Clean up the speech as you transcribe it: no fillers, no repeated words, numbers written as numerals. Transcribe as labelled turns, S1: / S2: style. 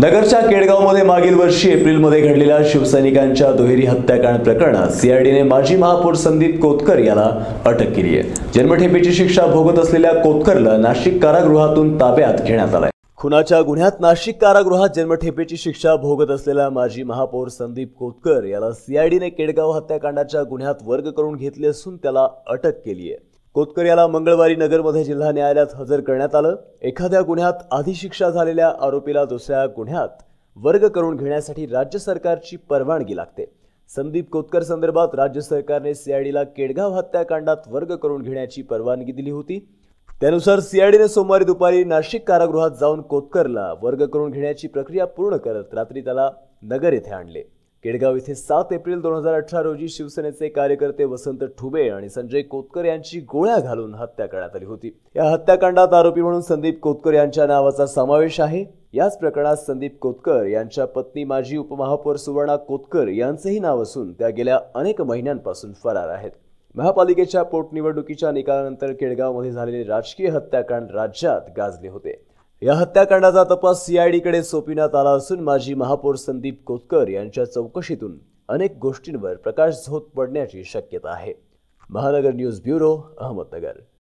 S1: नगरच्या केडगावमध्ये मागील वर्षी एप्रिलमध्ये घडलेल्या शिवसैनिकांच्या दुहेरी हत्याकांड प्रकरणात सीआयडीने माजी महापौर संदीप कोतकर याला अटक केली आहे। जन्मठेपेची शिक्षा भोगत असलेल्या कोतकरला नाशिक कारागृहातून ताब्यात घेण्यात आले। खुनाच्या गुन्ह्यात नाशिक कारागृहात जन्मठेपेची शिक्षा भोगत असलेला माजी महापौर संदीप कोतकर याला सीआयडीने केडगाव हत्याकांडाच्या गुन्ह्यात वर्ग करून घेतले असून त्याला अटक केली आहे। कोतकर याला मंगळवारी नगरमध्ये जिल्हा न्यायालयात हजर करण्यात आलं। एखाद्या गुन्ह्यात आधी शिक्षा झालेल्या आरोपीला दुसऱ्या गुन्ह्यात वर्ग करून घेण्यासाठी राज्य सरकारची परवानगी लागते। संदीप कोतकर संदर्भात राज्य सरकारने सीआयडीला केडगाव हत्याकांडात वर्ग करून घेण्याची परवानगी दिली होती। त्यानुसार सीआयडीने सोमवारी दुपारी नाशिक कारागृहात जाऊन कोतकरला वर्ग करून घेण्याची प्रक्रिया पूर्ण करत रात्री त्याला नगर येथे आणले। केडगाव येथे 7 एप्रिल 2018 रोजी शिवसेनेचे कार्यकर्ते वसंत ठुबे आणि संजय कोतकर यांची गोळ्या घालून हत्या करण्यात आली होती। या हत्याकांडात आरोपी म्हणून संदीप कोतकर यांच्या नावाचा समावेश आहे। याच प्रकरणात संदीप कोतकर यांच्या पत्नी माजी उपमहापौर सुवर्णा कोतकर यांचेही नाव असून त्या गेल्या अनेक महिन्यांपासून फरार आहेत। महापालिकेच्या पोटनिवडणुकीच्या निकालानंतर केडगावमध्ये झालेले राजकीय हत्याकांड राज्यात गाजले होते। या हत्याकांडाचा तपास सीआयडीकडे सोपविण्यात आला असून माजी महापौर संदीप कोतकर यांच्या चौकशीतून अनेक गोष्टींवर प्रकाशझोत पडण्याची शक्यता आहे। महानगर न्यूज ब्युरो, अहमदनगर।